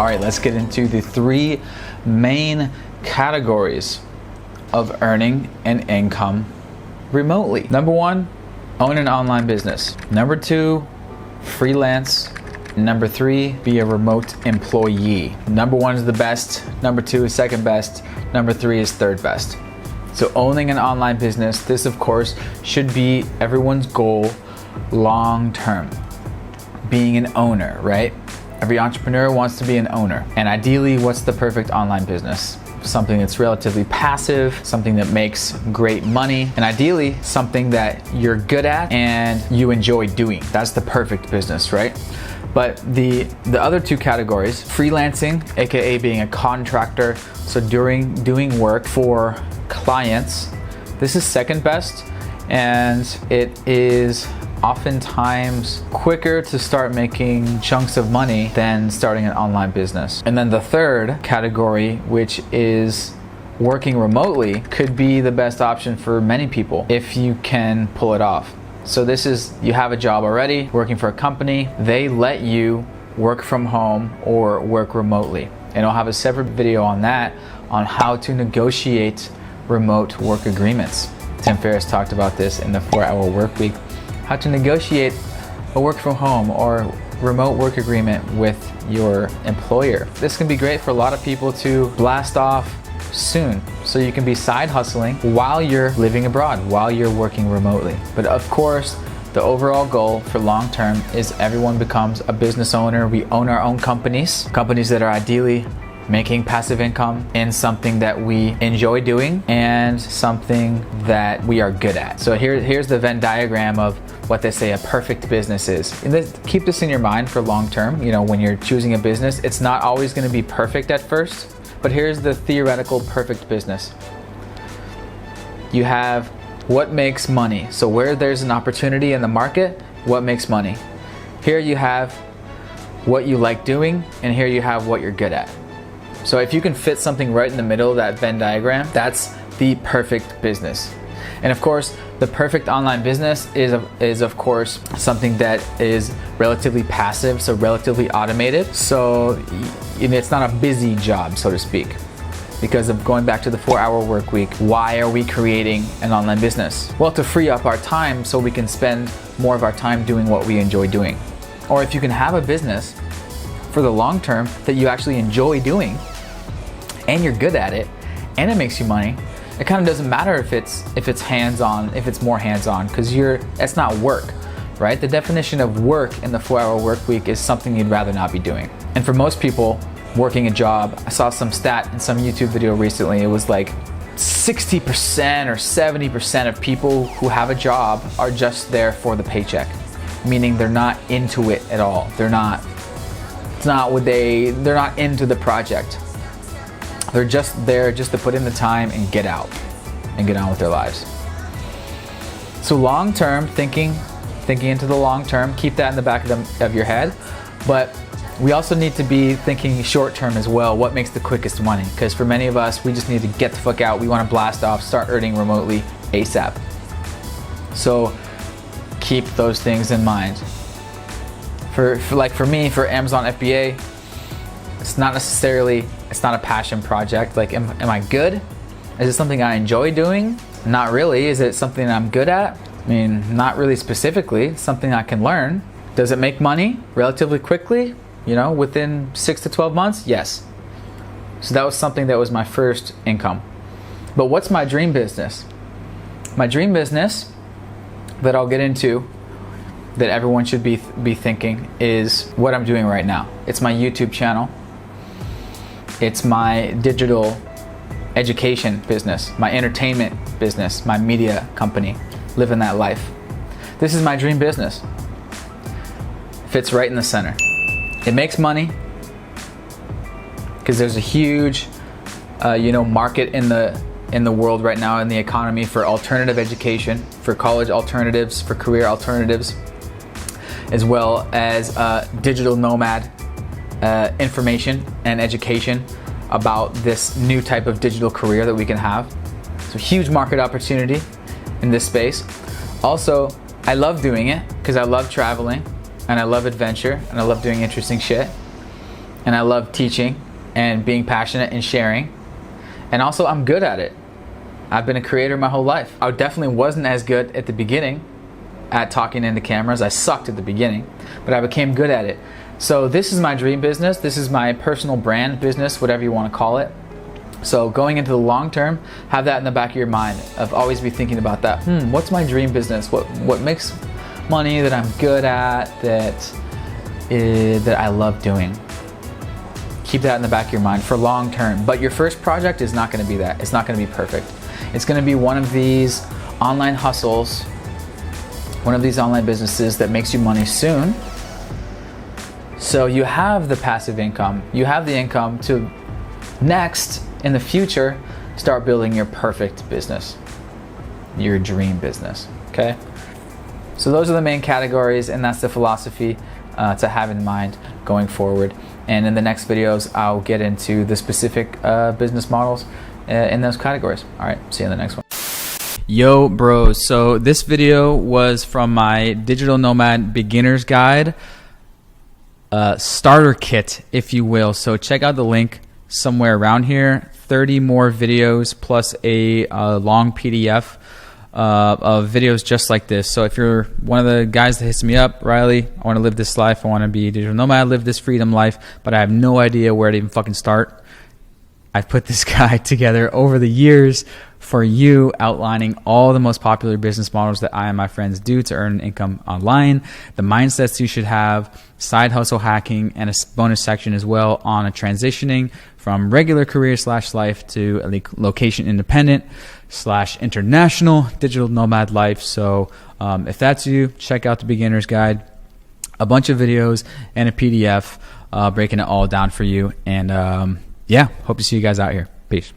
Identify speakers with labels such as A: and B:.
A: All right, let's get into the three main categories of earning an income remotely. Number one, own an online business. Number two, freelance. Number three, be a remote employee. Number one is the best. Number two is second best. Number three is third best. So owning an online business, this of course should be everyone's goal long term. Being an owner, right? Every entrepreneur wants to be an owner. And ideally, what's the perfect online business? Something that's relatively passive, something that makes great money, and ideally something that you're good at and you enjoy doing. That's the perfect business, right? But the other two categories, freelancing, aka being a contractor, so doing work for clients, this is second best, and it is oftentimes quicker to start making chunks of money than starting an online business. And then the third category, which is working remotely, could be the best option for many people if you can pull it off. So this is, you have a job already, working for a company, they let you work from home or work remotely. And I'll have a separate video on that, on how to negotiate remote work agreements. Tim Ferriss talked about this in the 4-Hour Work Week. How to negotiate a work from home or remote work agreement with your employer. This can be great for a lot of people to blast off soon, so you can be side hustling while you're living abroad, while you're working remotely. But of course, the overall goal for long term is everyone becomes a business owner. We own our own companies that are ideally making passive income in something that we enjoy doing and something that we are good at. So here's the Venn diagram of what they say a perfect business is. And keep this in your mind for long term. You know, when you're choosing a business, it's not always going to be perfect at first, but here's the theoretical perfect business. You have what makes money. So where there's an opportunity in the market, what makes money. Here you have what you like doing, and here you have what you're good at. So if you can fit something right in the middle of that Venn diagram, that's the perfect business. And of course, the perfect online business is of course something that is relatively passive, so relatively automated. So it's not a busy job, so to speak. Because of going back to the 4-Hour Work Week, why are we creating an online business? Well, to free up our time so we can spend more of our time doing what we enjoy doing. Or if you can have a business for the long term that you actually enjoy doing, and you're good at it, and it makes you money, it kind of doesn't matter if it's hands-on, if it's more hands-on, because it's not work, right? The definition of work in the 4-Hour Work Week is something you'd rather not be doing. And for most people, working a job, I saw some stat in some YouTube video recently, it was like 60% or 70% of people who have a job are just there for the paycheck, meaning they're not into it at all. They're not into the project. They're just there just to put in the time and get out and get on with their lives. So long term, thinking into the long term, keep that in the back of your head. But we also need to be thinking short term as well. What makes the quickest money? Because for many of us, we just need to get the fuck out. We want to blast off, start earning remotely ASAP. So keep those things in mind. For me, for Amazon FBA, it's not a passion project. Like, am I good? Is it something I enjoy doing? Not really. Is it something I'm good at? I mean, not really specifically. It's something I can learn. Does it make money relatively quickly? You know, within 6 to 12 months? Yes. So that was something that was my first income. But what's my dream business? My dream business that I'll get into, that everyone should be thinking, is what I'm doing right now. It's my YouTube channel. It's my digital education business, my entertainment business, my media company, living that life. This is my dream business. Fits right in the center. It makes money because there's a huge market in the world right now, in the economy, for alternative education, for college alternatives, for career alternatives, as well as digital nomad information and education about this new type of digital career that we can have. So huge market opportunity in this space. Also, I love doing it because I love traveling and I love adventure and I love doing interesting shit. and I love teaching and being passionate and sharing. And also I'm good at it. I've been a creator my whole life. I definitely wasn't as good at the beginning at talking into cameras. I sucked at the beginning, but I became good at it. So this is my dream business. This is my personal brand business, whatever you want to call it. So going into the long term, have that in the back of your mind of always be thinking about that. What's my dream business? What makes money that I'm good at, that I love doing? Keep that in the back of your mind for long term. But your first project is not going to be that. It's not going to be perfect. It's going to be one of these online hustles, one of these online businesses that makes you money soon. So you have the passive income. You have the income to next, in the future, start building your perfect business, your dream business, okay? So those are the main categories, and that's the philosophy to have in mind going forward. And in the next videos, I'll get into the specific business models in those categories. All right, see you in the next one. Yo, bros. So this video was from my Digital Nomad Beginner's Guide, starter kit, if you will. So check out the link somewhere around here. 30 more videos plus a long PDF of videos just like this. So if you're one of the guys that hits me up, Riley, I want to live this life, I want to be a digital nomad, live this freedom life, but I have no idea where to even fucking start, I've put this guide together over the years for you, outlining all the most popular business models that I and my friends do to earn income online, the mindsets you should have, side hustle hacking, and a bonus section as well on a transitioning from regular career / life to a location independent / international digital nomad life. So if that's you, check out the Beginner's Guide, a bunch of videos and a PDF breaking it all down for you. And yeah, hope to see you guys out here. Peace.